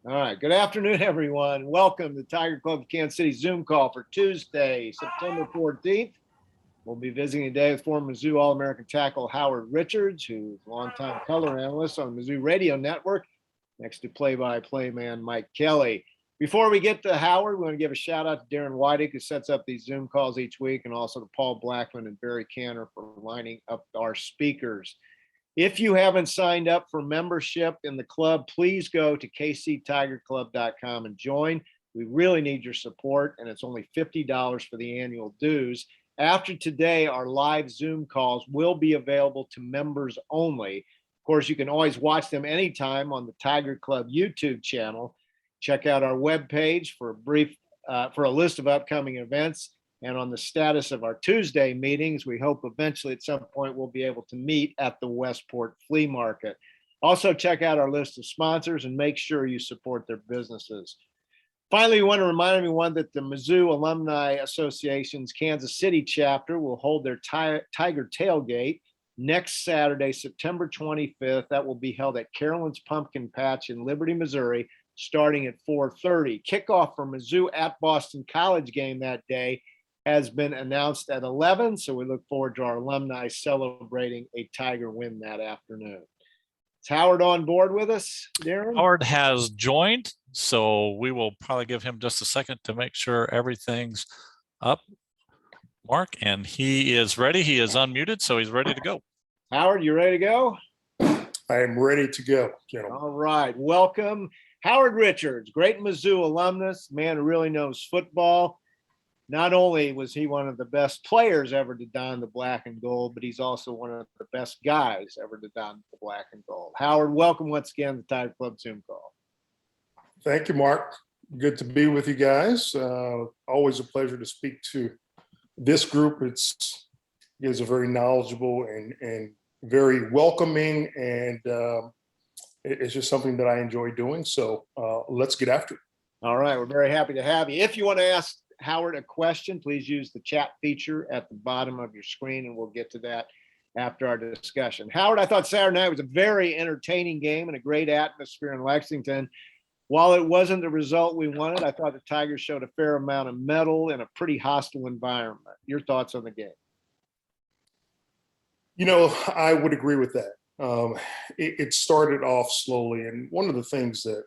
All right. Good afternoon, everyone. Welcome to Tiger Club of Kansas City Zoom call for Tuesday, September 14th. We'll be visiting today with former Mizzou All-American tackle Howard Richards, who's a longtime color analyst on the Mizzou Radio Network, next to play-by-play man Mike Kelly. Before we get to Howard, we want to give a shout-out to Darren Whiting, who sets up these Zoom calls each week, and also to Paul Blackman and Barry Cantor for lining up our speakers. If you haven't signed up for membership in the club, please go to kctigerclub.com and join. We really need your support, and it's only $50 for the annual dues. After today, our live Zoom calls will be available to members only. Of course, you can always watch them anytime on the Tiger Club YouTube channel. Check out our webpage for a list of upcoming events and on the status of our Tuesday meetings. We hope eventually at some point we'll be able to meet at the Westport Flea Market. Also, check out our list of sponsors and make sure you support their businesses. Finally, we want to remind everyone that the Mizzou Alumni Association's Kansas City chapter will hold their Tiger Tailgate next Saturday, September 25th. That will be held at Carolyn's Pumpkin Patch in Liberty, Missouri, starting at 4:30. Kickoff for Mizzou at Boston College game that day has been announced at 11, so we look forward to our alumni celebrating a Tiger win that afternoon. Is Howard on board with us, Darren? Howard has joined, so we will probably give him just a second to make sure everything's up, Mark, and he is ready. He is unmuted, so he's ready to go. Howard, you ready to go? I am ready to go, gentlemen. All right, welcome. Howard Richards, great Mizzou alumnus, man who really knows football. Not only was he one of the best players ever to don the black and gold, but he's also one of the best guys ever to don the black and gold. Howard, welcome once again to the Tiger Club Zoom call. Thank you, Mark. Good to be with you guys. Always a pleasure to speak to this group. It's a very knowledgeable and very welcoming, and it's just something that I enjoy doing. So let's get after it. All right, we're very happy to have you. If you want to ask Howard a question, please use the chat feature at the bottom of your screen, and we'll get to that after our discussion. Howard, I thought Saturday night was a very entertaining game and a great atmosphere in Lexington. While it wasn't the result we wanted, I thought the Tigers showed a fair amount of mettle in a pretty hostile environment. Your thoughts on the game? You know, I would agree with that. It started off slowly, and one of the things that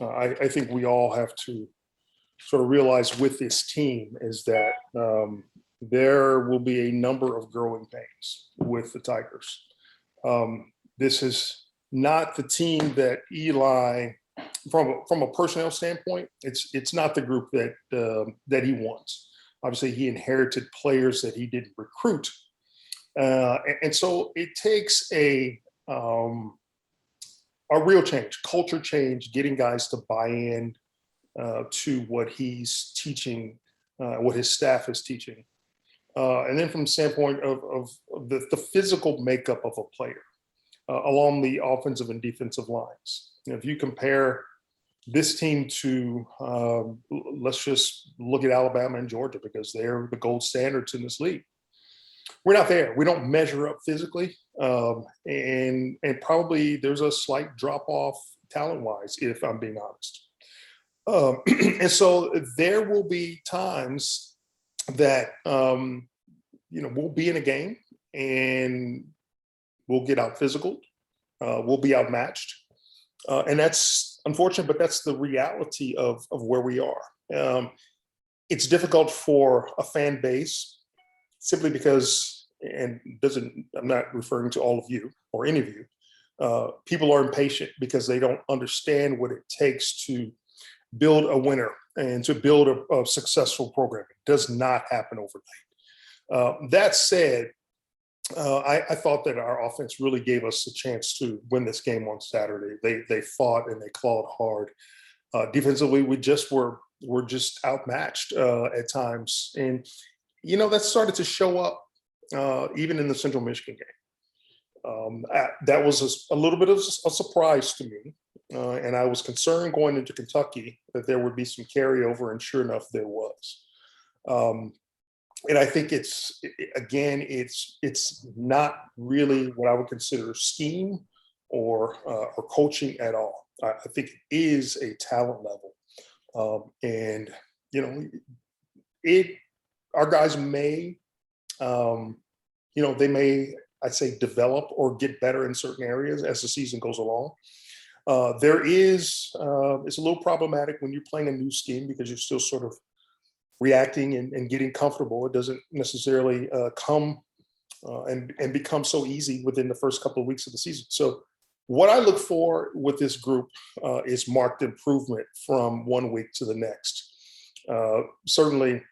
I think we all have to sort of realize with this team is that there will be a number of growing pains with the Tigers. This is not the team that Eli, from a personnel standpoint, it's not the group that he wants. Obviously, he inherited players that he didn't recruit, and so it takes a real change, culture change, getting guys to buy in to what he's teaching, what his staff is teaching. And then from the standpoint of the physical makeup of a player along the offensive and defensive lines. You know, if you compare this team to, let's just look at Alabama and Georgia, because they're the gold standards in this league. We're not there. We don't measure up physically. And probably there's a slight drop off talent-wise, if I'm being honest. And so there will be times that, we'll be in a game and we'll get out physical, we'll be outmatched. And that's unfortunate, but that's the reality of where we are. It's difficult for a fan base simply because, I'm not referring to all of you or any of you, people are impatient because they don't understand what it takes to build a winner and to build a successful program. It does not happen overnight. That said, I thought that our offense really gave us a chance to win this game on Saturday. They fought and they clawed hard. Defensively, we were just outmatched at times, and that started to show up even in the Central Michigan game. That was a little bit of a surprise to me. And I was concerned going into Kentucky that there would be some carryover, and sure enough, there was. And I think it's not really what I would consider scheme or coaching at all. I think it is a talent level. And, you know, our guys may, you know, they may, I'd say, develop or get better in certain areas as the season goes along. It's a little problematic when you're playing a new scheme because you're still sort of reacting and getting comfortable. It doesn't necessarily come and become so easy within the first couple of weeks of the season. So what I look for with this group is marked improvement from one week to the next. Certainly,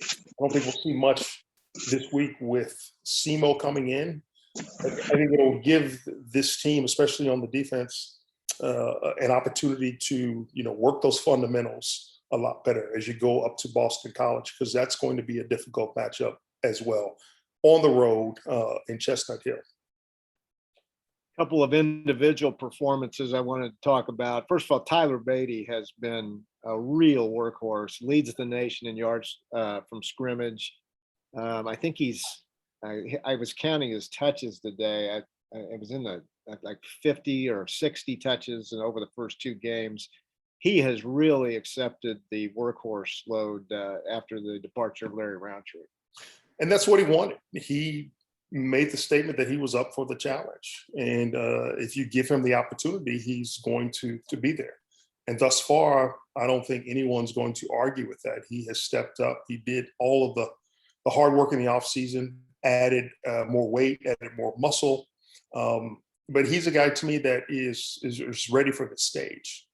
I don't think we'll see much this week with Simo coming in. I think it'll give this team, especially on the defense, an opportunity to, you know, work those fundamentals a lot better as you go up to Boston College, because that's going to be a difficult matchup as well on the road in Chestnut Hill. Couple of individual performances I wanted to talk about. First of all, Tyler Beatty has been a real workhorse, leads the nation in yards from scrimmage. I think I was counting his touches today. It was in the like 50 or 60 touches and over the first two games. He has really accepted the workhorse load after the departure of Larry Roundtree. And that's what he wanted. He made the statement that he was up for the challenge. And if you give him the opportunity, he's going to be there. And thus far, I don't think anyone's going to argue with that. He has stepped up. He did all of the hard work in the offseason, added more weight, added more muscle. But he's a guy to me that is ready for the stage.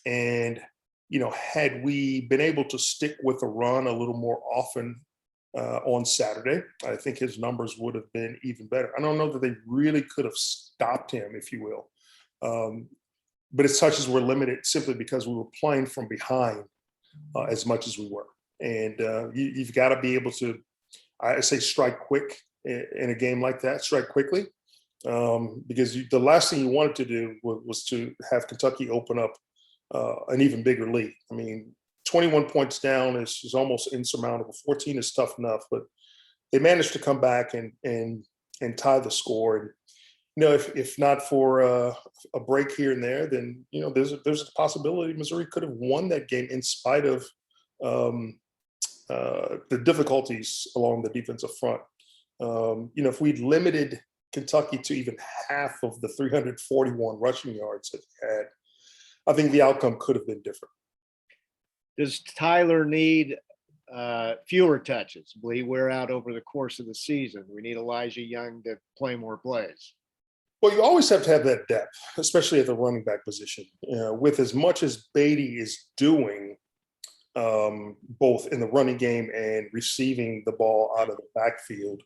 And, you know, had we been able to stick with the run a little more often on Saturday, I think his numbers would have been even better. I don't know that they really could have stopped him, if you will. But his touches were limited simply because we were playing from behind as much as we were. And you've got to be able to, I say, strike quick in a game like that, strike quickly. Because the last thing you wanted to do was to have Kentucky open up an even bigger lead. I mean, 21 points down is almost insurmountable. 14 is tough enough, but they managed to come back and tie the score. And, you know, if not for a break here and there, then, you know, there's a possibility Missouri could have won that game in spite of the difficulties along the defensive front. You know, if we'd limited Kentucky to even half of the 341 rushing yards that they had, I think the outcome could have been different. Does Tyler need fewer touches? Will he wear out over the course of the season? We need Elijah Young to play more plays. Well, you always have to have that depth, especially at the running back position. With as much as Beatty is doing, both in the running game and receiving the ball out of the backfield,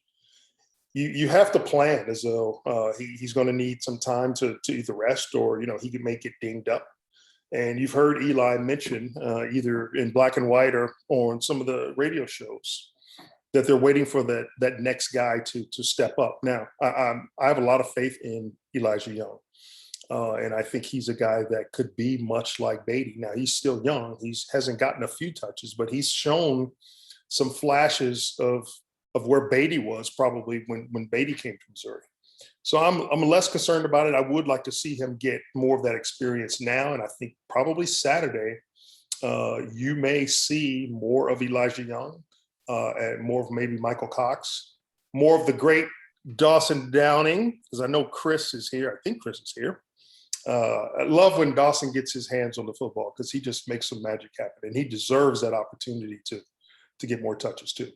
you have to plan as though he's going to need some time to either rest or, you know, he may get dinged up. And you've heard Eli mention either in black and white or on some of the radio shows that they're waiting for that next guy to step up. Now, I have a lot of faith in Elijah Young. And I think he's a guy that could be much like Beatty. Now, he's still young. He hasn't gotten a few touches, but he's shown some flashes of where Beatty was probably when Beatty came to Missouri. So I'm less concerned about it. I would like to see him get more of that experience now. And I think probably Saturday, you may see more of Elijah Young and more of maybe Michael Cox, more of the great Dawson Downing, because I know Chris is here. I think Chris is here. I love when Dawson gets his hands on the football because he just makes some magic happen, and he deserves that opportunity to get more touches too.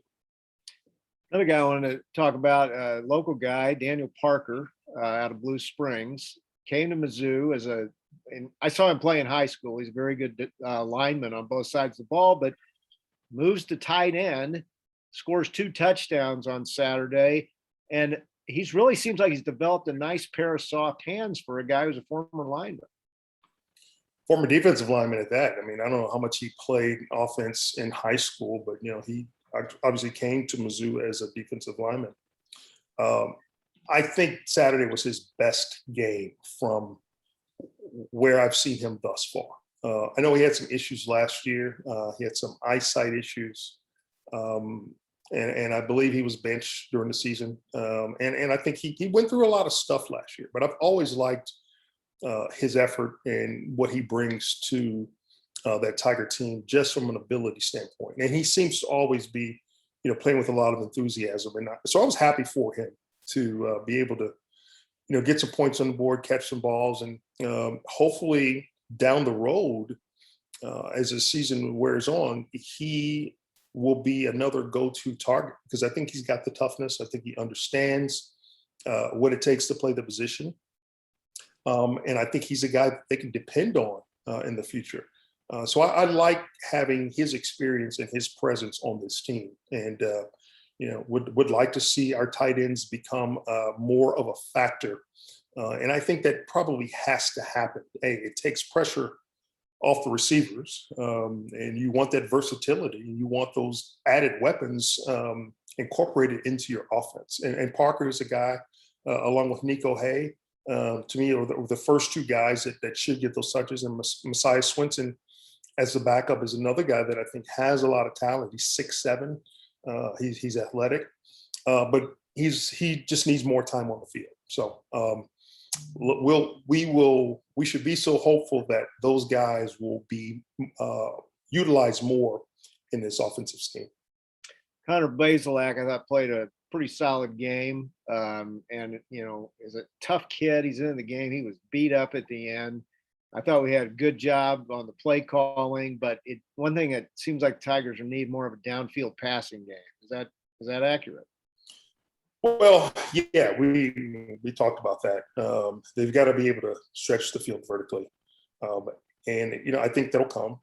Another guy I wanted to talk about, a local guy, Daniel Parker, out of Blue Springs, came to Mizzou and I saw him play in high school. He's a very good lineman on both sides of the ball, but moves to tight end, scores 2 touchdowns on Saturday, and he's really seems like he's developed a nice pair of soft hands for a guy who's a former lineman. Former defensive lineman at that. I mean, I don't know how much he played offense in high school, but, you know, he obviously came to Mizzou as a defensive lineman. I think Saturday was his best game from where I've seen him thus far. I know he had some issues last year. He had some eyesight issues. And I believe he was benched during the season. And I think he went through a lot of stuff last year. But I've always liked his effort and what he brings to that Tiger team, just from an ability standpoint. And he seems to always be, playing with a lot of enthusiasm. And so I was happy for him to be able to, get some points on the board, catch some balls, and hopefully down the road, as the season wears on, he will be another go-to target, because I think he's got the toughness. I think he understands what it takes to play the position. And I think he's a guy that they can depend on in the future. So I like having his experience and his presence on this team, and would like to see our tight ends become more of a factor. And I think that probably has to happen. Hey, it takes pressure off the receivers, and you want that versatility. You want those added weapons incorporated into your offense. And Parker is a guy, along with Nico Hay, to me, are the first two guys that should get those touches. And Messiah Swinson as the backup is another guy that I think has a lot of talent. He's 6'7". He's athletic, but he just needs more time on the field. So we should be so hopeful that those guys will be utilized more in this offensive scheme. Connor Bazelak, I thought, played a pretty solid game, and is a tough kid. He's in the game. He was beat up at the end. I thought we had a good job on the play calling, but one thing, it seems like Tigers need more of a downfield passing game. Is that accurate? Well, yeah, we talked about that. They've got to be able to stretch the field vertically, and I think that'll come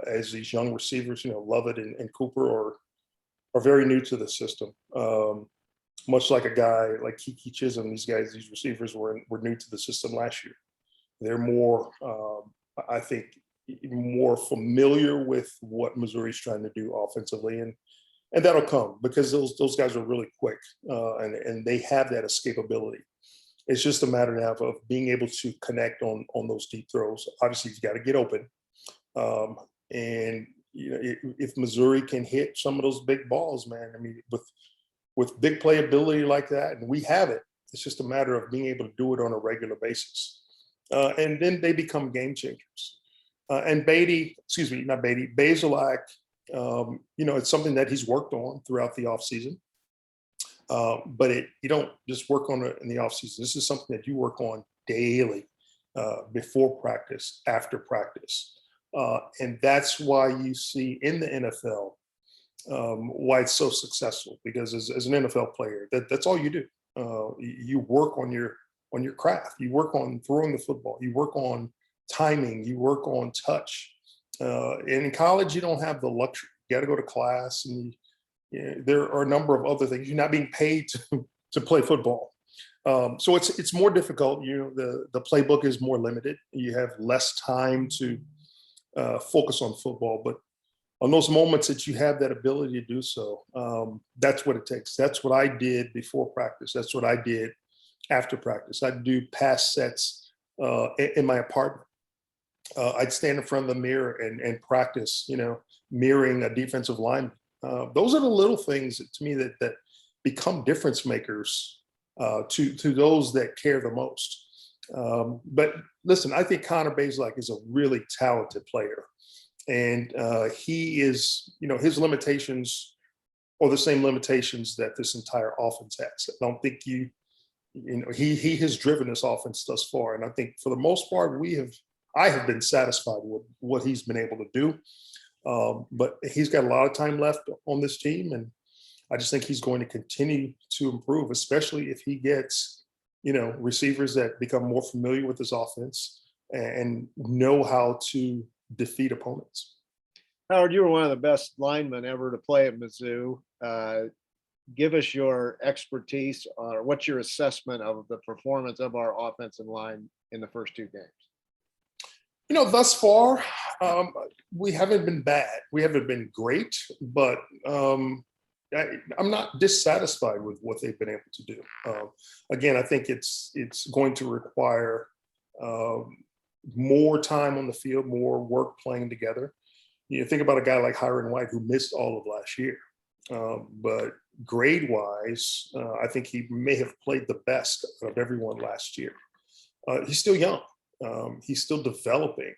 as these young receivers, Lovett and Cooper are very new to the system. Much like a guy like Kiki Chisholm, these receivers were new to the system last year. They're more, I think, more familiar with what Missouri's trying to do offensively, and that'll come because those guys are really quick, and they have that escapability. It's just a matter now of being able to connect on those deep throws. Obviously, you've got to get open, and if Missouri can hit some of those big balls, man, I mean, with big playability like that, and we have it. It's just a matter of being able to do it on a regular basis. And then they become game changers. And Bazelak, it's something that he's worked on throughout the offseason. But you don't just work on it in the offseason. This is something that you work on daily, before practice, after practice. And that's why you see in the NFL why it's so successful, because as an NFL player, that's all you do. You work on your craft. You work on throwing the football. You work on timing. You work on touch. And in college, you don't have the luxury. You got to go to class, and there are a number of other things. You're not being paid to play football. So it's more difficult. The playbook is more limited. You have less time to focus on football. But on those moments that you have that ability to do so, that's what it takes. That's what I did before practice. That's what I did after practice. I'd do pass sets in my apartment. I'd stand in front of the mirror and practice, mirroring a defensive lineman. Those are the little things to me that become difference makers to those that care the most. But listen, I think Connor Bazelak is a really talented player, and he is, his limitations are the same limitations that this entire offense has. I don't think he has driven this offense thus far, and I think for the most part I have been satisfied with what he's been able to do. But he's got a lot of time left on this team, and I just think he's going to continue to improve, especially if he gets, receivers that become more familiar with this offense and know how to defeat opponents. Howard, you were one of the best linemen ever to play at Mizzou. Give us your expertise, or what's your assessment of the performance of our offensive line in the first two games? Thus far, we haven't been bad. We haven't been great, but I'm not dissatisfied with what they've been able to do. Again, I think it's going to require more time on the field, more work playing together. Think about a guy like Hiron White, who missed all of last year. But grade-wise, I think he may have played the best of everyone last year. He's still young. He's still developing.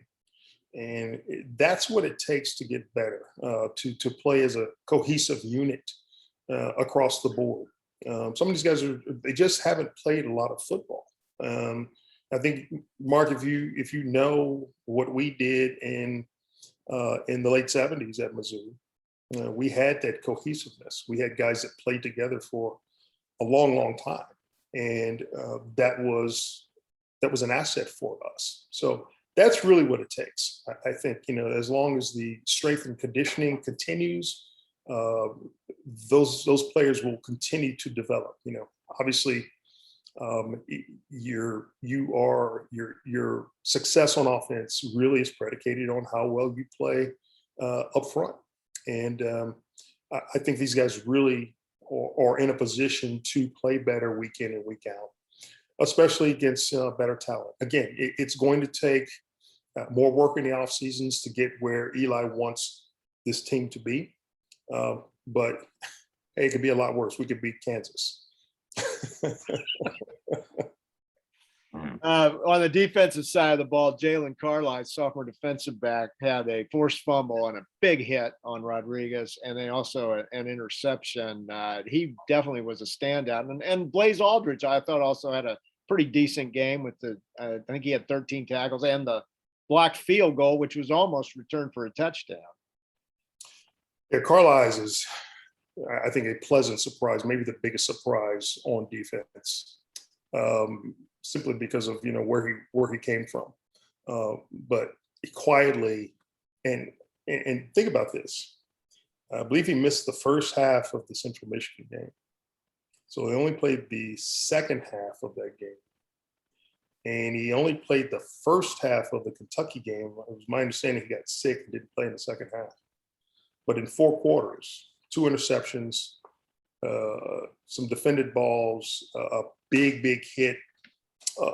And that's what it takes to get better, to play as a cohesive unit across the board. Some of these guys they just haven't played a lot of football. I think, Mark, if you know what we did in the late 70s at Mizzou, we had that cohesiveness. We had guys that played together for a long, long time. And that was an asset for us. So that's really what it takes. I think, as long as the strength and conditioning continues, those players will continue to develop. Obviously, your success on offense really is predicated on how well you play up front. And I think these guys really are in a position to play better week in and week out, especially against better talent. Again, it's going to take more work in the off seasons to get where Eli wants this team to be. But hey, it could be a lot worse. We could beat Kansas. On the defensive side of the ball, Jalen Carlisle, sophomore defensive back, had a forced fumble and a big hit on Rodriguez, and then also an interception. He definitely was a standout. And Blaze Aldridge, I thought, also had a pretty decent game with I think he had 13 tackles and the blocked field goal, which was almost returned for a touchdown. Yeah, Carlisle is, I think, a pleasant surprise, maybe the biggest surprise on defense. Simply because of where he came from, but quietly and think about this. I believe he missed the first half of the Central Michigan game, so he only played the second half of that game, and he only played the first half of the Kentucky game. It was my understanding he got sick and didn't play in the second half. But in 4 quarters, 2 interceptions, some defended balls, a big hit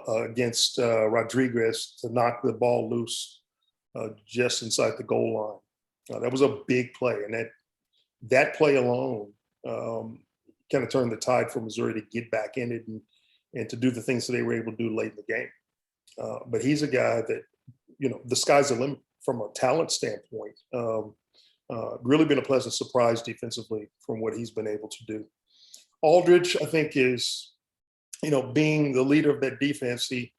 against Rodriguez to knock the ball loose just inside the goal line. That was a big play, and that play alone kind of turned the tide for Missouri to get back in it and to do the things that they were able to do late in the game. But he's a guy that, the sky's the limit from a talent standpoint. Really been a pleasant surprise defensively from what he's been able to do. Aldridge, I think, is being the leader of that defense. He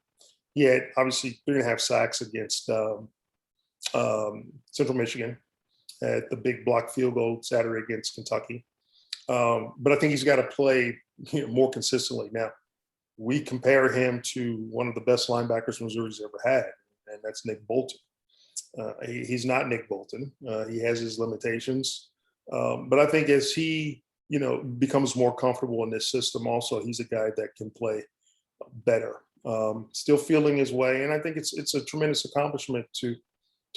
had obviously 3.5 sacks against Central Michigan at the big block field goal Saturday against Kentucky. But I think he's got to play more consistently. Now, we compare him to one of the best linebackers Missouri's ever had, and that's Nick Bolton. He's not Nick Bolton. He has his limitations. But I think as he becomes more comfortable in this system, also, he's a guy that can play better. Still feeling his way. And I think it's a tremendous accomplishment to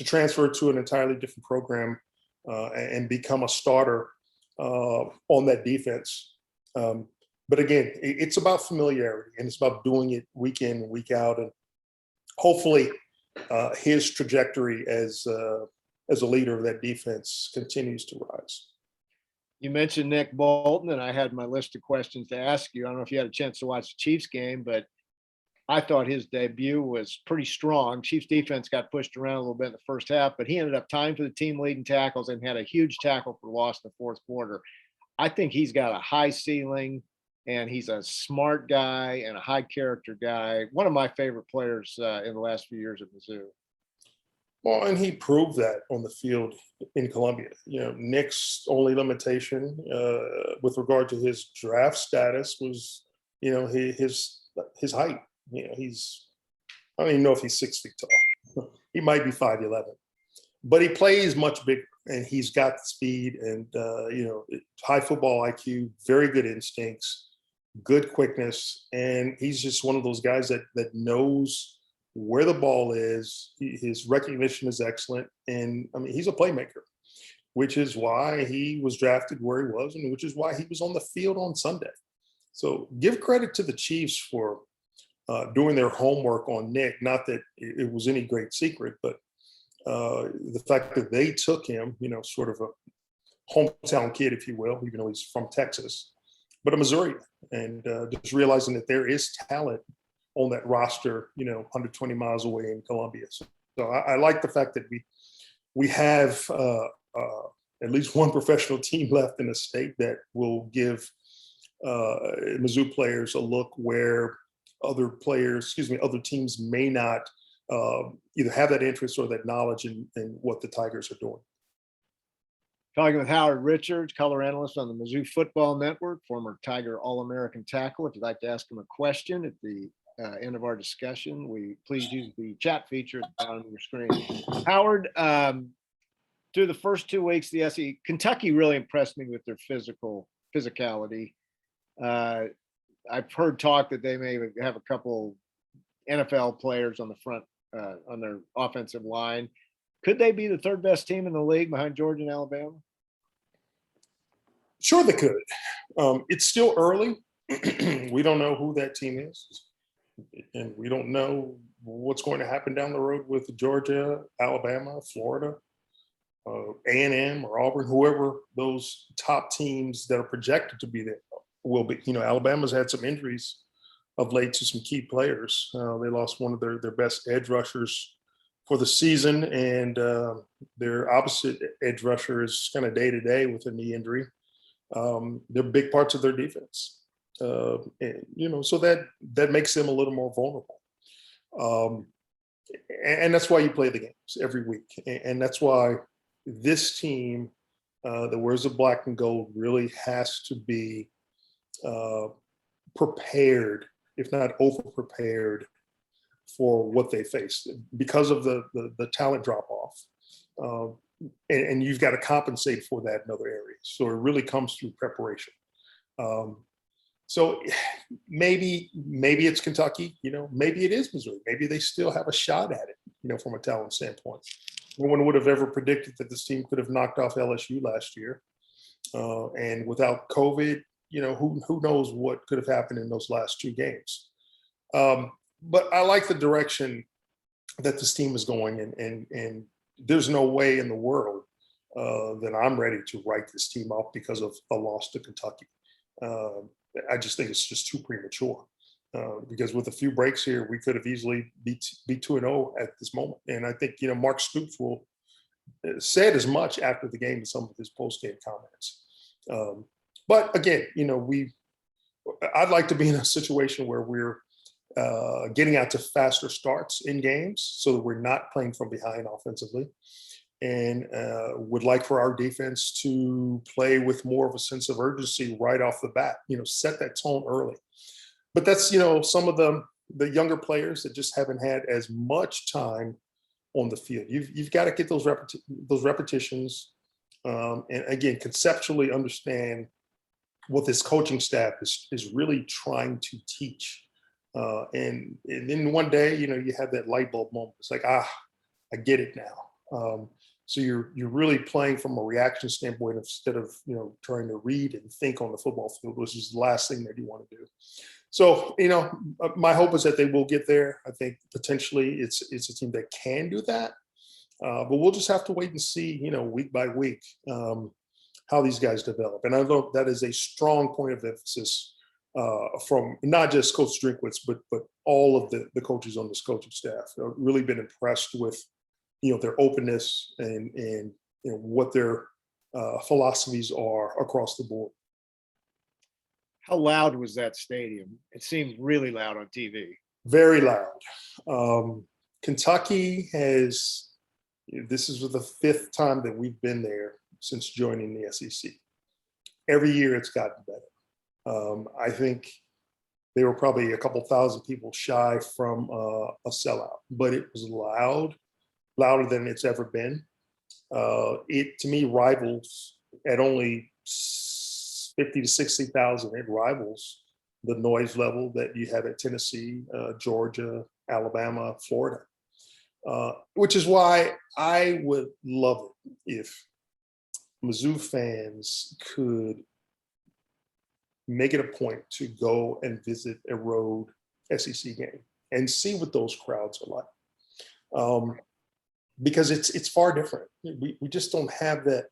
transfer to an entirely different program and become a starter on that defense. But again, it's about familiarity, and it's about doing it week in and week out. And hopefully his trajectory as a leader of that defense continues to rise. You mentioned Nick Bolton, and I had my list of questions to ask you. I don't know if you had a chance to watch the Chiefs game, but I thought his debut was pretty strong. Chiefs defense got pushed around a little bit in the first half, but he ended up tying for the team leading tackles and had a huge tackle for loss in the fourth quarter. I think he's got a high ceiling, and he's a smart guy and a high character guy. One of my favorite players in the last few years at Mizzou. Well, and he proved that on the field in Columbia. Nick's only limitation with regard to his draft status was, his height. I don't even know if he's 6 feet tall. He might be 5'11", but he plays much bigger, and he's got the speed and high football IQ, very good instincts, good quickness, and he's just one of those guys that knows where the ball is. His recognition is excellent, and I mean, he's a playmaker, which is why he was drafted where he was, and which is why he was on the field on Sunday. So give credit to the Chiefs for doing their homework on Nick. Not that it was any great secret, but the fact that they took him, sort of a hometown kid, if you will, even though he's from Texas, but a Missourian, and just realizing that there is talent on that roster, 120 miles away in Columbia. So I like the fact that we have at least one professional team left in the state that will give Mizzou players a look where other teams may not either have that interest or that knowledge in what the Tigers are doing. Talking with Howard Richards, color analyst on the Mizzou Football Network, former Tiger All-American tackle. If you'd like to ask him a question at the end of our discussion, please use the chat feature at the bottom of your screen. Howard, through the first 2 weeks, the SEC, Kentucky really impressed me with their physicality. I've heard talk that they may have a couple NFL players on the front on their offensive line. Could they be the third best team in the league behind Georgia and Alabama? Sure, they could. It's still early. We don't know who that team is, and we don't know what's going to happen down the road with Georgia, Alabama, Florida, A&M, or Auburn, whoever those top teams that are projected to be there will be. Alabama's had some injuries of late to some key players. They lost one of their best edge rushers for the season, and their opposite edge rusher is kind of day to day with a knee injury. They're big parts of their defense, so that makes them a little more vulnerable. And that's why you play the games every week, and that's why this team that wears the black and gold really has to be prepared, if not over prepared, for what they face because of the talent drop off. And you've got to compensate for that in other areas. So it really comes through preparation. So maybe it's Kentucky, maybe it is Missouri. Maybe they still have a shot at it, from a talent standpoint. No one would have ever predicted that this team could have knocked off LSU last year. And without COVID, who knows what could have happened in those last 2 games. But I like the direction that this team is going in, and there's no way in the world that I'm ready to write this team up because of a loss to Kentucky. I just think it's just too premature because with a few breaks here, we could have easily be 2-0 at this moment. And I think, Mark Stoops said as much after the game in some of his post-game comments. But again, I'd like to be in a situation where we're getting out to faster starts in games so that we're not playing from behind offensively, and would like for our defense to play with more of a sense of urgency right off the bat, set that tone early. But that's, some of the younger players that just haven't had as much time on the field. You've got to get those repetitions, and again, conceptually understand what this coaching staff is really trying to teach. And then one day, you have that light bulb moment. It's like, I get it now. So you're really playing from a reaction standpoint instead of, trying to read and think on the football field, which is the last thing that you want to do. So, my hope is that they will get there. I think potentially it's a team that can do that. But we'll just have to wait and see, week by week, how these guys develop. And I know that is a strong point of emphasis from not just Coach Drinkwitz, but all of the coaches on this coaching staff. I've really been impressed with, their openness and what their philosophies are across the board. How loud was that stadium? It seemed really loud on TV. Very loud. Kentucky this is the 5th time that we've been there since joining the SEC. Every year it's gotten better. I think they were probably a couple thousand people shy from a sellout, but it was loud, louder than it's ever been. It, to me, rivals at only 50 to 60,000. It rivals the noise level that you have at Tennessee, Georgia, Alabama, Florida, which is why I would love it if Mizzou fans could make it a point to go and visit a road SEC game and see what those crowds are like. Because it's far different. We just don't have that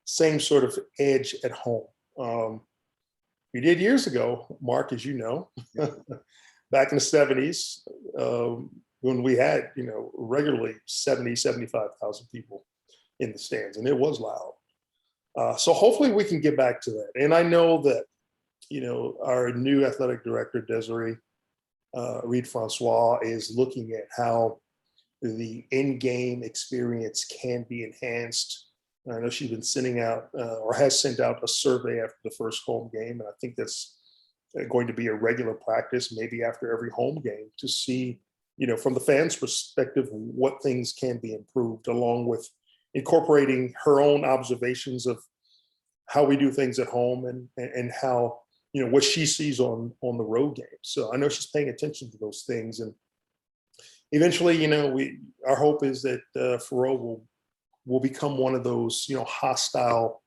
same sort of edge at home. We did years ago, Mark, as you know, back in the 70s, when we had, regularly 70, 75,000 people in the stands, and it was loud. So hopefully we can get back to that. And I know that, our new athletic director, Desiree Reed-Francois, is looking at how the in-game experience can be enhanced. I know she's been sending out or has sent out a survey after the first home game. And I think that's going to be a regular practice, maybe after every home game, to see, from the fans' perspective, what things can be improved, along with incorporating her own observations of how we do things at home and how, what she sees on the road games. So I know she's paying attention to those things. And eventually, our hope is that Faroe will become one of those, hostile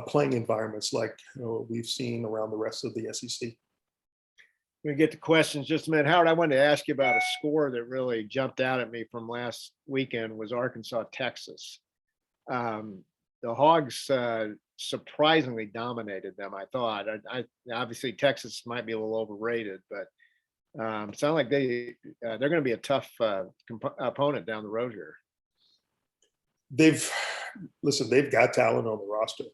playing environments like we've seen around the rest of the SEC. We get to questions just a minute. Howard, I wanted to ask you about a score that really jumped out at me from last weekend was Arkansas, Texas. The Hogs surprisingly dominated them, I thought. I obviously Texas might be a little overrated, but sound like they're going to be a tough opponent down the road here. They've got talent on the roster.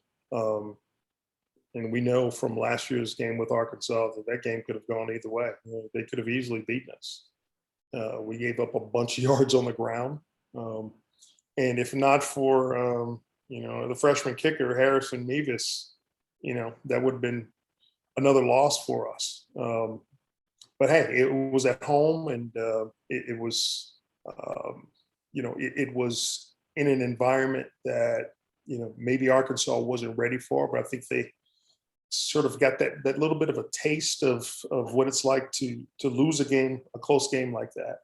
And we know from last year's game with Arkansas that game could have gone either way. They could have easily beaten us. We gave up a bunch of yards on the ground. And if not for, the freshman kicker, Harrison Mevis, that would have been another loss for us. But hey, it was at home, and it was, it was in an environment that, maybe Arkansas wasn't ready for, but I think they sort of got that little bit of a taste of what it's like to lose a close game like that.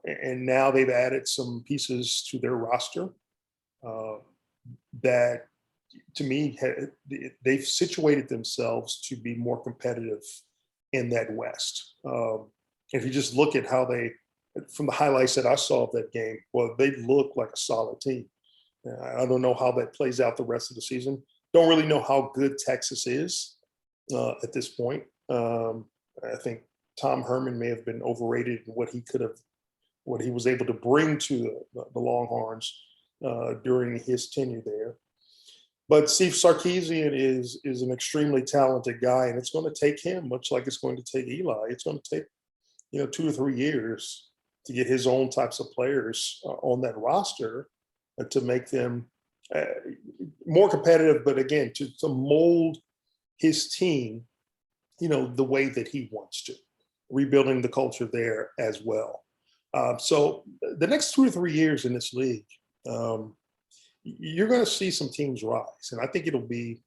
And now they've added some pieces to their roster that, to me, they've situated themselves to be more competitive in that West. If you just look at how from the highlights that I saw of that game, well, they look like a solid team. I don't know how that plays out the rest of the season. Don't really know how good Texas is at this point. I think Tom Herman may have been overrated in what he was able to bring to the Longhorns during his tenure there. But Steve Sarkisian is an extremely talented guy, and it's going to take him, much like it's going to take Eli. It's going to take 2 or 3 years to get his own types of players on that roster to make them more competitive. But again, to mold his team, the way that he wants to, rebuilding the culture there as well. So the next 2 or 3 years in this league, you're going to see some teams rise. And I think it'll be,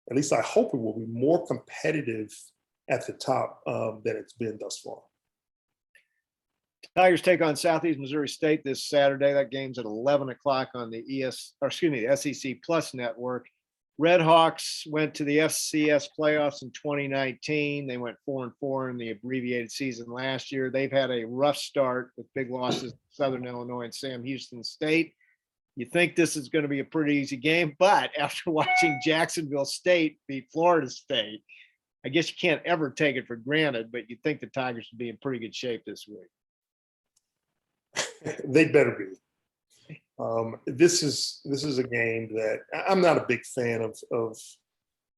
at least I hope it will be, more competitive at the top than it's been thus far. Tigers take on Southeast Missouri State this Saturday. That game's at 11 o'clock on the SEC Plus network. Red Hawks went to the FCS playoffs in 2019. They went 4-4 in the abbreviated season last year. They've had a rough start with big losses to Southern Illinois and Sam Houston State. You think this is going to be a pretty easy game, but after watching Jacksonville State beat Florida State, I guess you can't ever take it for granted, but you think the Tigers would be in pretty good shape this week. They better be. This is a game that I'm not a big fan of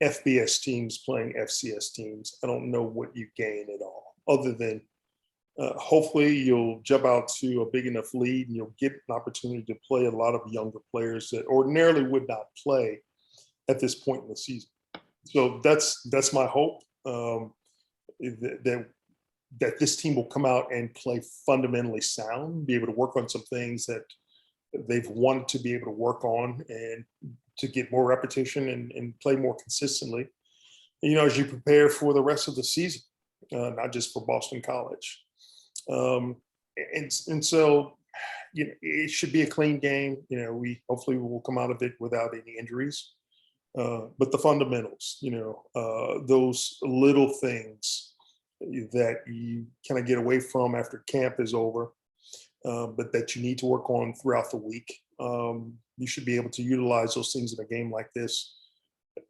FBS teams playing FCS teams. I don't know what you gain at all, other than hopefully you'll jump out to a big enough lead and you'll get an opportunity to play a lot of younger players that ordinarily would not play at this point in the season. So that's my hope, that this team will come out and play fundamentally sound, be able to work on some things that they've wanted to be able to work on and to get more repetition and play more consistently, as you prepare for the rest of the season, not just for Boston College. And so, it should be a clean game. We hopefully will come out of it without any injuries. But the fundamentals, those little things that you kind of get away from after camp is over, but that you need to work on throughout the week. You should be able to utilize those things in a game like this,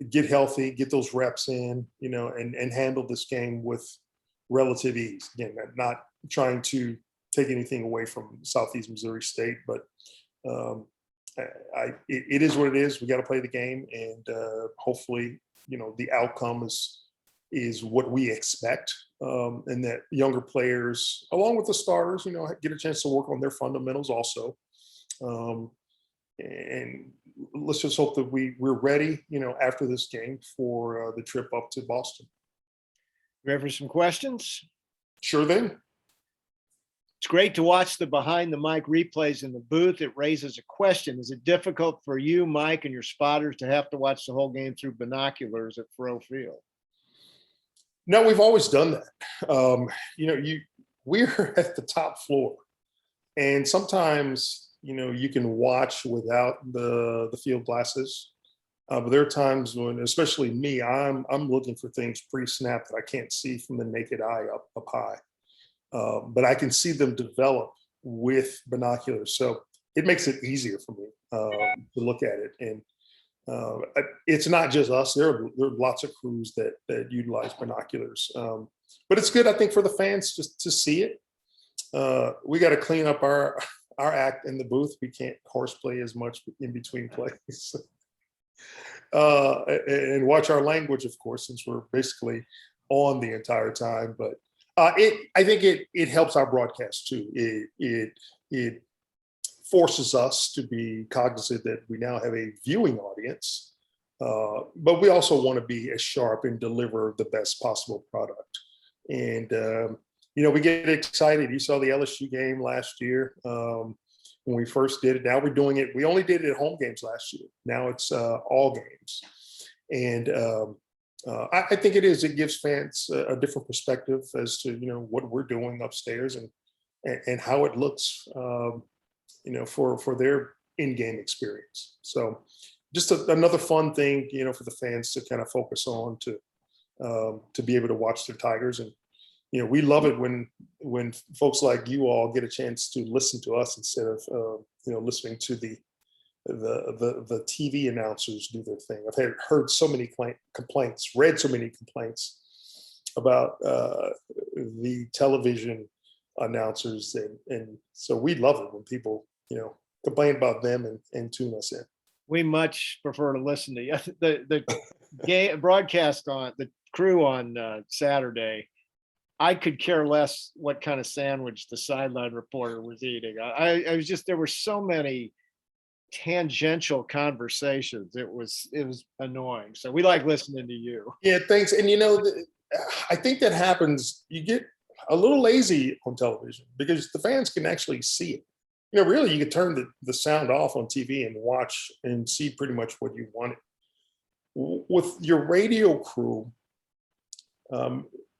get healthy, get those reps in, and handle this game with relative ease. Again, not trying to take anything away from Southeast Missouri State, but it is what it is. We got to play the game, and hopefully, the outcome is what we expect, and that younger players, along with the starters, get a chance to work on their fundamentals also. And let's just hope that we're ready, after this game for the trip up to Boston. Ready for some questions? Sure thing. It's great to watch the behind the mic replays in the booth. It raises a question. Is it difficult for you, Mike, and your spotters to have to watch the whole game through binoculars at Faurot Field? No, we've always done that. We're at the top floor, and sometimes, you can watch without the field glasses. But there are times when, especially me, I'm looking for things pre-snap that I can't see from the naked eye up high. But I can see them develop with binoculars. So it makes it easier for me to look at it. And it's not just us. There are lots of crews that utilize binoculars. But it's good, I think, for the fans just to see it. We got to clean up our act in the booth. We can't horseplay as much in between plays. And watch our language, of course, since we're basically on the entire time. But I think it helps our broadcast too. It forces us to be cognizant that we now have a viewing audience, but we also want to be as sharp and deliver the best possible product. And we get excited. You saw the LSU game last year when we first did it. Now we're doing it. We only did it at home games last year. Now it's all games, and I think it gives fans a different perspective as to what we're doing upstairs and how it looks for their in-game experience. So just another fun thing for the fans to kind of focus on to be able to watch their Tigers. And we love it when folks like you all get a chance to listen to us instead of listening to the TV announcers do their thing. I've heard so many complaints, read so many complaints about the television announcers, and so we love it when people complain about them and tune us in. We much prefer to listen to you. The game broadcast on the crew on Saturday. I could care less what kind of sandwich the sideline reporter was eating. I was just, there were so many tangential conversations. It was annoying. So we like listening to you. Yeah, thanks. And I think that happens. You get a little lazy on television because the fans can actually see it. Really, you can turn the sound off on TV and watch and see pretty much what you wanted. With your radio crew,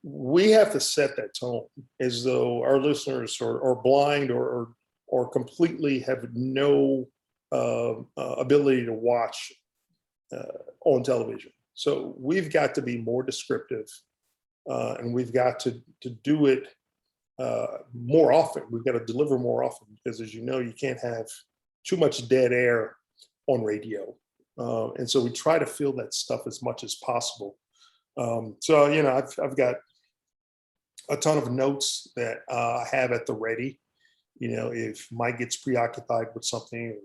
we have to set that tone as though our listeners are blind or completely have no ability to watch on television. So we've got to be more descriptive, and we've got to do it more often. We've got to deliver more often because, as you know, you can't have too much dead air on radio. And so we try to fill that stuff as much as possible. So, I've got a ton of notes that I have at the ready. If Mike gets preoccupied with something,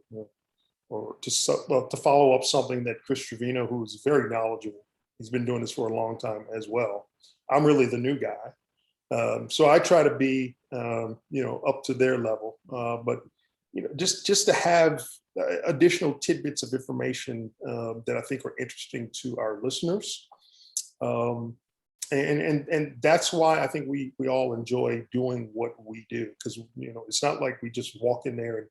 or to follow up something that Chris Trevino, who is very knowledgeable, he's been doing this for a long time as well. I'm really the new guy. So I try to be, up to their level. But, just to have additional tidbits of information that I think are interesting to our listeners. And that's why I think we all enjoy doing what we do, because it's not like we just walk in there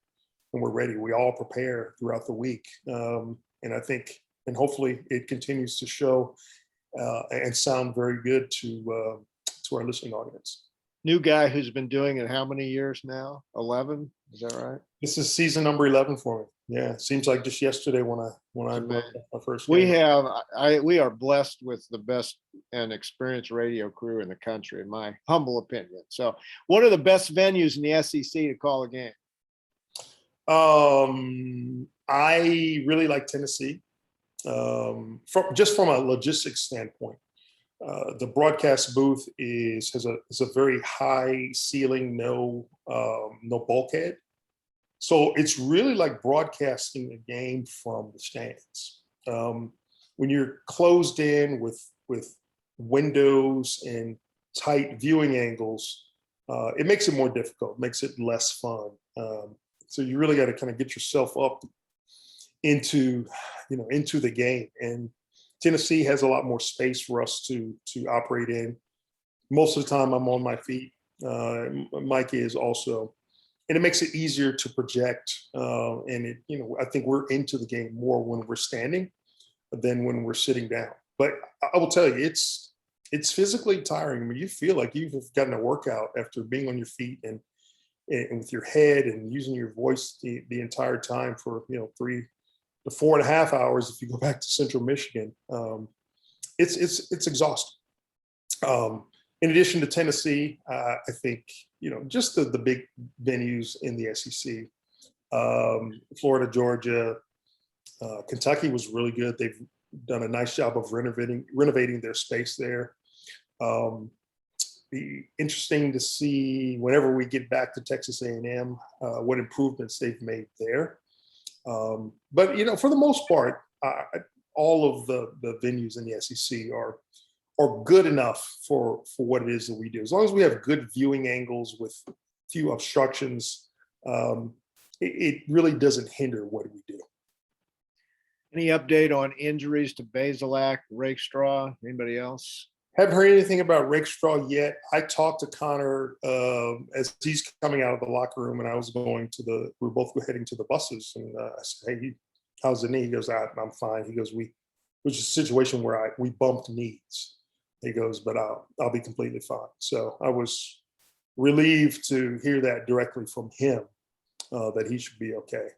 and we're ready. We all prepare throughout the week, and I think, and hopefully it continues to show and sound very good to our listening audience. New guy who's been doing it how many years now? 11? Is that right? This is season number 11 for me. Yeah, it seems like just yesterday when I broke my first game. We are blessed with the best and experienced radio crew in the country, in my humble opinion. So what are the best venues in the SEC to call a game? I really like Tennessee, from a logistics standpoint. The broadcast booth has a very high ceiling, no bulkhead. So it's really like broadcasting a game from the stands. When you're closed in with windows and tight viewing angles, it makes it more difficult, makes it less fun. So you really got to kind of get yourself up into the game. And Tennessee has a lot more space for us to operate in. Most of the time I'm on my feet. Mike is also, and it makes it easier to project. And I think we're into the game more when we're standing than when we're sitting down. But I will tell you, it's physically tiring. I mean, you feel like you've gotten a workout after being on your feet and with your head and using your voice the entire time for 3 to 4.5 hours. If you go back to Central Michigan, it's exhausting. In addition to Tennessee, I think just the big venues in the SEC, Florida, Georgia, Kentucky was really good. They've done a nice job of renovating their space there. Be interesting to see whenever we get back to Texas A&M, what improvements they've made there. But for the most part, all of the venues in the SEC are good enough for what it is that we do. As long as we have good viewing angles with few obstructions, it really doesn't hinder what we do. Any update on injuries to Basilak, Rakestraw, anybody else? Haven't heard anything about Rakestraw yet. I talked to Connor as he's coming out of the locker room, and I was going we were both heading to the buses, and I said, "Hey, how's the knee?" He goes, "I'm fine." He goes, "It was a situation where we bumped knees." He goes, "But I'll be completely fine." So I was relieved to hear that directly from him, that he should be okay.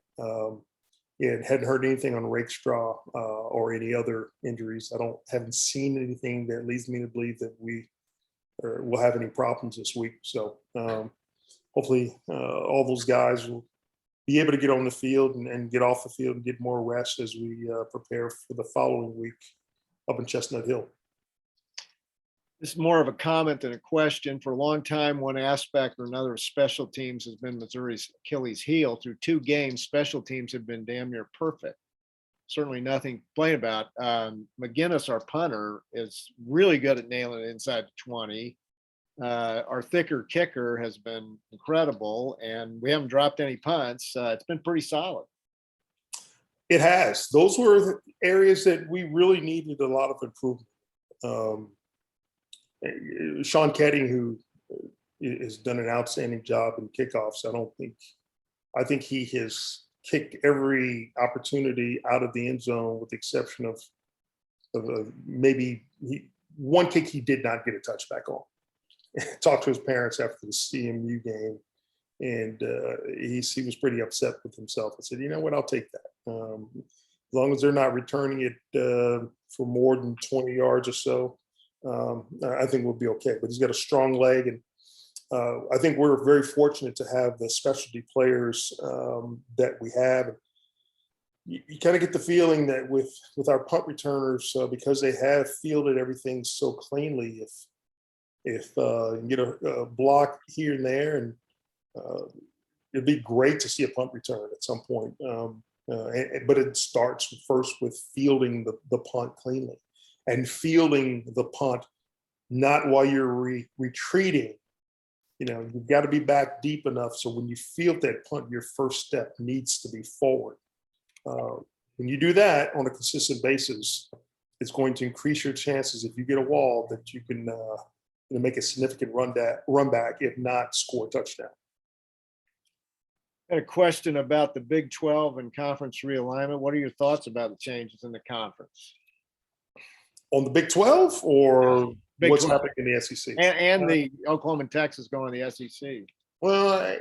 And hadn't heard anything on Rakestraw or any other injuries. Haven't seen anything that leads me to believe that we'll have any problems this week. So hopefully all those guys will be able to get on the field and get off the field and get more rest as we prepare for the following week up in Chestnut Hill. This is more of a comment than a question. For a long time, one aspect or another of special teams has been Missouri's Achilles heel. Through 2 games, special teams have been damn near perfect. Certainly nothing to complain about. McGinnis, our punter, is really good at nailing it inside the 20. Our thicker kicker has been incredible, and we haven't dropped any punts. It's been pretty solid. It has. Those were the areas that we really needed a lot of improvement. Sean Ketting, who has done an outstanding job in kickoffs, I think he has kicked every opportunity out of the end zone with the exception of maybe one kick he did not get a touchback on. Talked to his parents after the CMU game, and he was pretty upset with himself. I said, "You know what? I'll take that. As long as they're not returning it for more than 20 yards or so, I think we'll be okay." But he's got a strong leg, and I think we're very fortunate to have the specialty players that we have. You kind of get the feeling that with our punt returners, because they have fielded everything so cleanly, if you get a block here and there, and it'd be great to see a punt return at some point. But it starts first with fielding the punt cleanly. And fielding the punt, not while you're retreating. You've got to be back deep enough so when you field that punt, your first step needs to be forward. When you do that on a consistent basis, it's going to increase your chances if you get a wall that you can make a significant run back, if not score a touchdown. I had a question about the Big 12 and conference realignment. What are your thoughts about the changes in the conference? On the Big 12 or Big what's 12. happening in the SEC? And the Oklahoma and Texas going to the SEC. Well,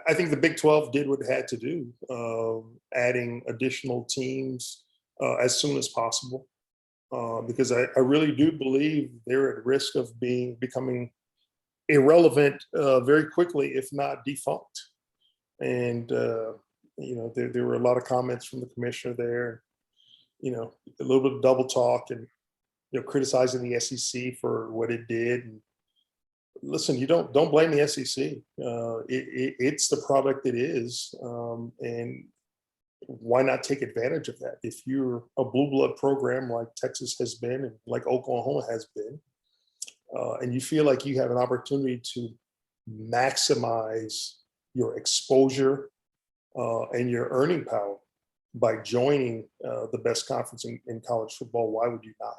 I think the Big 12 did what it had to do, adding additional teams as soon as possible, because I really do believe they're at risk of becoming irrelevant very quickly, if not defunct. And there were a lot of comments from the commissioner there. A little bit of double talk, and criticizing the SEC for what it did. And listen, you don't blame the SEC. It's the product it is, and why not take advantage of that? If you're a blue blood program like Texas has been and like Oklahoma has been, and you feel like you have an opportunity to maximize your exposure and your earning power by joining the best conference in college football, why would you not?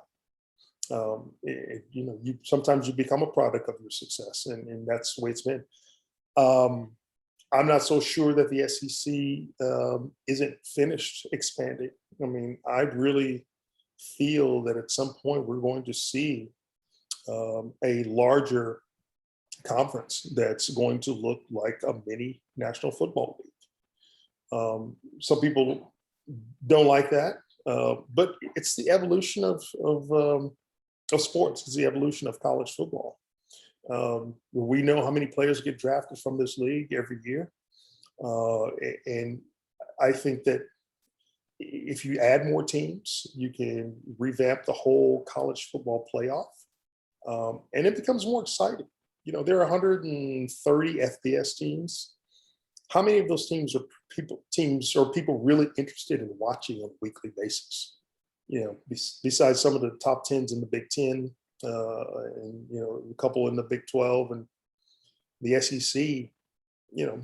You sometimes you become a product of your success, and that's the way it's been. I'm not so sure that the SEC isn't finished expanding. I mean, I really feel that at some point we're going to see a larger conference that's going to look like a mini National Football League. Some people don't like that, but it's the evolution of sports. It's the evolution of college football. We know how many players get drafted from this league every year. And I think that if you add more teams, you can revamp the whole college football playoff. And it becomes more exciting. There are 130 FBS teams. How many of those teams are people really interested in watching on a weekly basis? Besides some of the top 10s in the Big Ten, and a couple in the Big 12 and the SEC,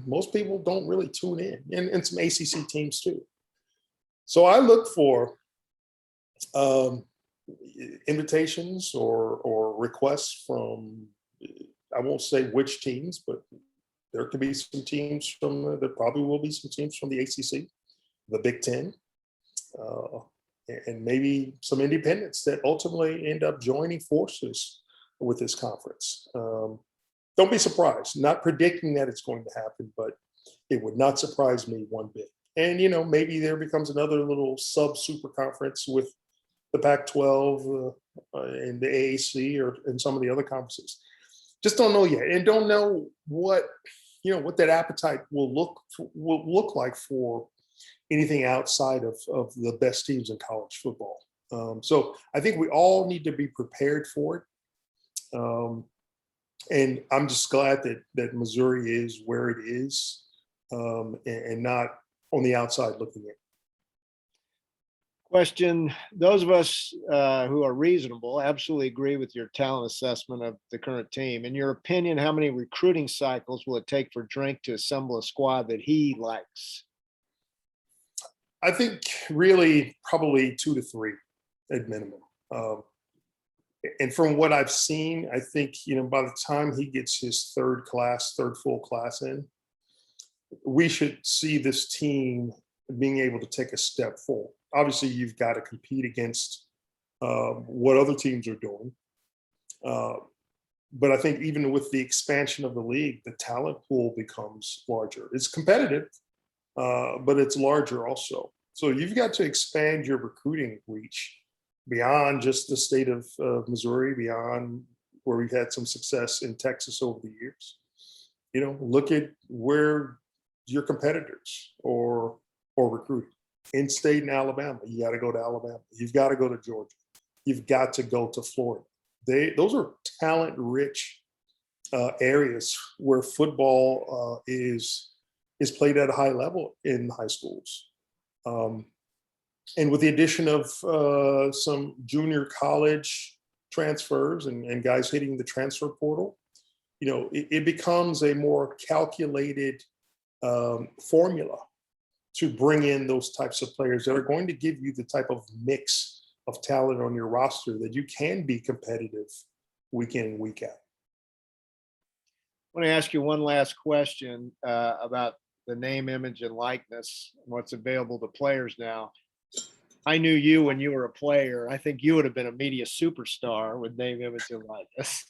most people don't really tune in, and some ACC teams too. So I look for invitations or requests from, I won't say which teams, but there could be some teams there probably will be some teams from the ACC, the Big Ten, and maybe some independents that ultimately end up joining forces with this conference. Don't be surprised. Not predicting that it's going to happen, but it would not surprise me one bit. And, maybe there becomes another little sub-super conference with the Pac-12 and the AAC and some of the other conferences. Just don't know yet, and don't know what that appetite will look like for anything outside of the best teams in college football. So I think we all need to be prepared for it. And I'm just glad that Missouri is where it is, and not on the outside looking in. Question: those of us who are reasonable absolutely agree with your talent assessment of the current team. In your opinion, how many recruiting cycles will it take for Drink to assemble a squad that he likes? I think really probably 2 to 3 at minimum. And from what I've seen, I think, by the time he gets his third full class in, we should see this team being able to take a step forward. Obviously, you've got to compete against what other teams are doing. But I think even with the expansion of the league, the talent pool becomes larger. It's competitive, but it's larger also. So you've got to expand your recruiting reach beyond just the state of Missouri, beyond where we've had some success in Texas over the years. Look at where your competitors or recruiting. In-state in Alabama, you got to go to Alabama. You've got to go to Georgia. You've got to go to Florida. Those are talent-rich areas where football is played at a high level in high schools. And with the addition of some junior college transfers and guys hitting the transfer portal, it becomes a more calculated formula to bring in those types of players that are going to give you the type of mix of talent on your roster that you can be competitive week in and week out. I want to ask you one last question about the name, image, and likeness, and what's available to players now. I knew you when you were a player. I think you would have been a media superstar with name, image, and likeness.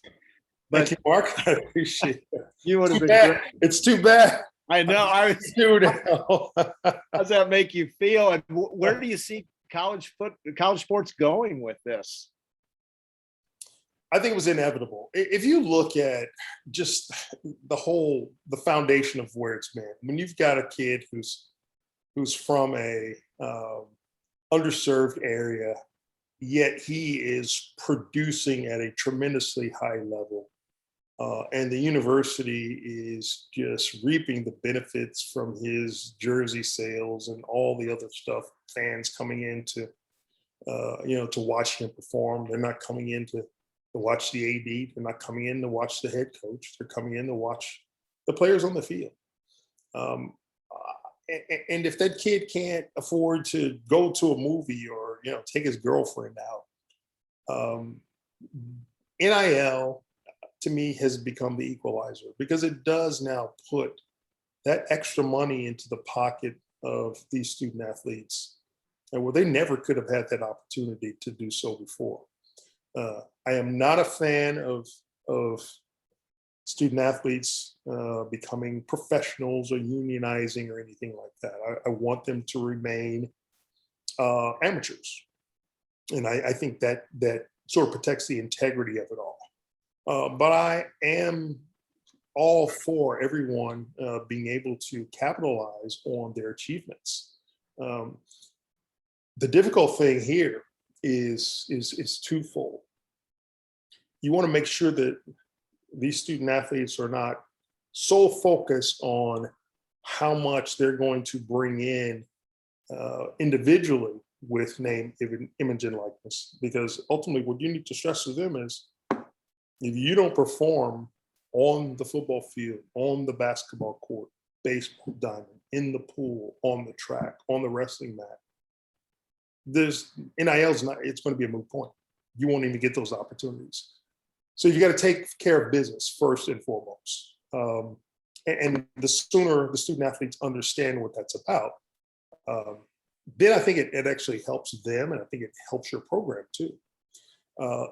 But thank you, Mark. I appreciate that. You would have been great. It's too bad. I know. How does that make you feel? And where do you see college sports going with this? I think it was inevitable. If you look at just the foundation of where it's been, when you've got a kid who's from a underserved area, yet he is producing at a tremendously high level. And the university is just reaping the benefits from his jersey sales and all the other stuff, fans coming in to watch him perform. They're not coming in to watch the AD. They're not coming in to watch the head coach. They're coming in to watch the players on the field. And if that kid can't afford to go to a movie or, take his girlfriend out, NIL to me has become the equalizer, because it does now put that extra money into the pocket of these student athletes, and where they never could have had that opportunity to do so before. I am not a fan of student athletes becoming professionals or unionizing or anything like that. I want them to remain amateurs. And I think that sort of protects the integrity of it all. But I am all for everyone being able to capitalize on their achievements. The difficult thing here is twofold. You want to make sure that these student athletes are not so focused on how much they're going to bring in individually with name, image, and likeness, because ultimately what you need to stress to them is, if you don't perform on the football field, on the basketball court, baseball diamond, in the pool, on the track, on the wrestling mat, NIL's it's going to be a moot point. You won't even get those opportunities. So you got to take care of business first and foremost. And the sooner the student athletes understand what that's about, then I think it actually helps them, and I think it helps your program too.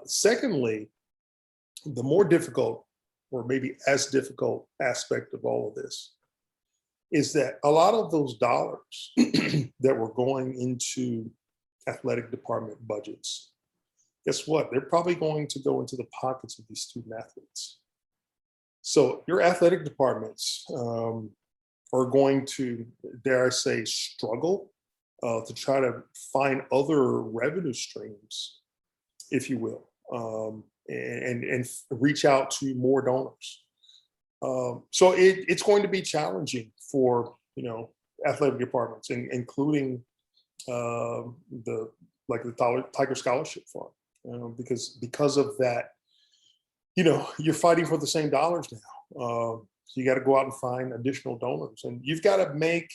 Secondly, the more difficult, or maybe as difficult aspect of all of this, is that a lot of those dollars that were going into athletic department budgets, guess what? They're probably going to go into the pockets of these student athletes. So your athletic departments are going to, dare I say, struggle to try to find other revenue streams, if you will, and reach out to more donors. So it's going to be challenging for athletic departments, including the Tiger Scholarship Fund, because of that. You're fighting for the same dollars now. So you got to go out and find additional donors, and you've got to make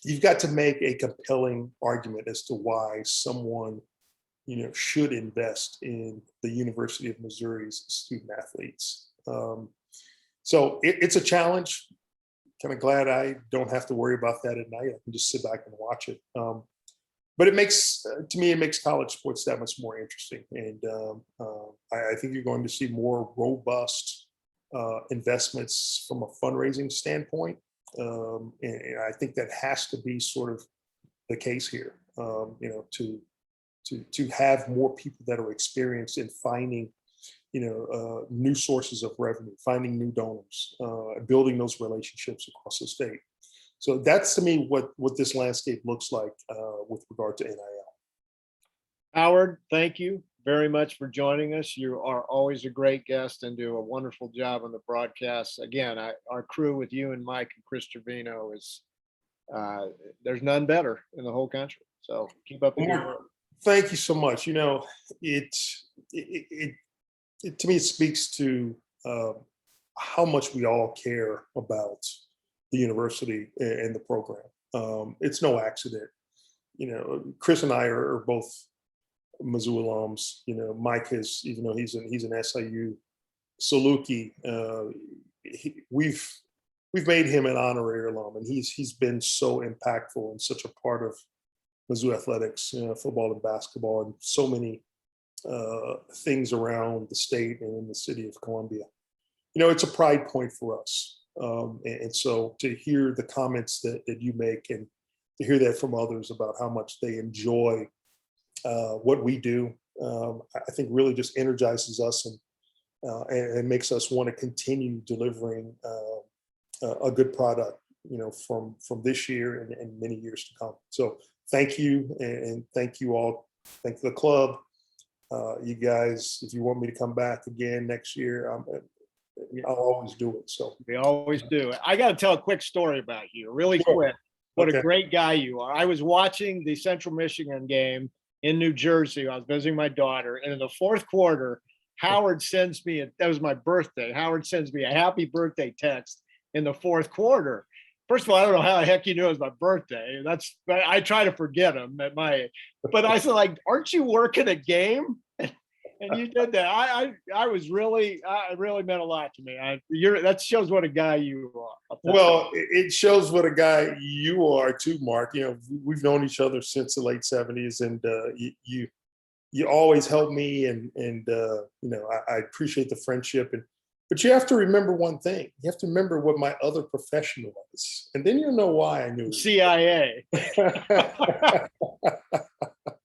a compelling argument as to why someone should invest in the University of Missouri's student athletes. So it's a challenge. Kind of glad I don't have to worry about that at night. I can just sit back and watch it. But it makes college sports that much more interesting. And I think you're going to see more robust investments from a fundraising standpoint. And I think that has to be sort of the case here, to have more people that are experienced in finding, new sources of revenue, finding new donors, building those relationships across the state. So that's, to me, what this landscape looks like with regard to NIL. Howard, thank you very much for joining us. You are always a great guest and do a wonderful job on the broadcast. Again, our crew with you and Mike and Chris Trevino is, there's none better in the whole country. So keep up the good work. Thank you so much. It to me, it speaks to how much we all care about the university and the program. It's no accident. Chris and I are both Mizzou alums. Mike has, even though he's an SIU Saluki, we've made him an honorary alum, and he's been so impactful and such a part of Mizzou athletics, football and basketball, and so many things around the state and in the city of Columbia. It's a pride point for us. And so to hear the comments that you make, and to hear that from others about how much they enjoy what we do, I think really just energizes us and makes us want to continue delivering a good product, from this year and many years to come. So thank you, and thank you all thank the club. You guys, if you want me to come back again next year, I'll always do it. So They always do. I got to tell a quick story about you, really quick. What a great guy you are. I was watching the Central Michigan game in New Jersey. I was visiting my daughter, and in the fourth quarter, Howard sends me, that was my birthday. Howard sends me a happy birthday text in the fourth quarter. First of all, I don't know how the heck you knew it was my birthday. I try to forget him at my age. But I said, like, aren't you working a game? And you did that. I really meant a lot to me. That shows what a guy you are. Well, it shows what a guy you are too, Mark. You know, we've known each other since the late '70s, and you always help me, and you know, I appreciate the friendship. But you have to remember one thing. You have to remember what my other profession was, and then you'll know why I knew it. CIA.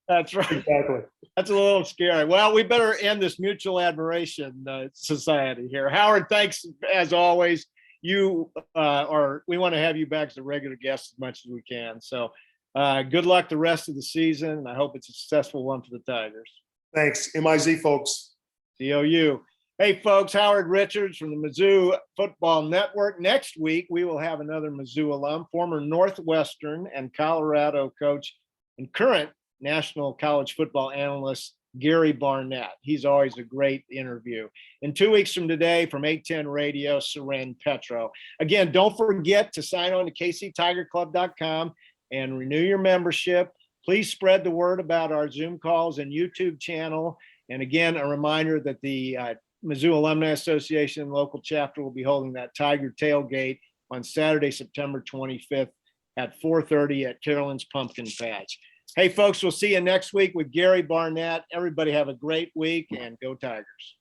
That's right. Exactly. That's a little scary. Well, we better end this mutual admiration society here. Howard, thanks as always. We want to have you back as a regular guest as much as we can. So good luck the rest of the season. I hope it's a successful one for the Tigers. Thanks. MIZ, folks. COU. Hey, folks, Howard Richards from the Mizzou Football Network. Next week, we will have another Mizzou alum, former Northwestern and Colorado coach and current National College Football analyst, Gary Barnett. He's always a great interview. In 2 weeks from today, from 810 Radio, Seren Petro. Again, don't forget to sign on to kctigerclub.com and renew your membership. Please spread the word about our Zoom calls and YouTube channel. And again, a reminder that the Mizzou Alumni Association local chapter will be holding that Tiger tailgate on Saturday, September 25th at 4:30 at Carolyn's Pumpkin Patch. Hey, folks, we'll see you next week with Gary Barnett. Everybody have a great week, and go Tigers.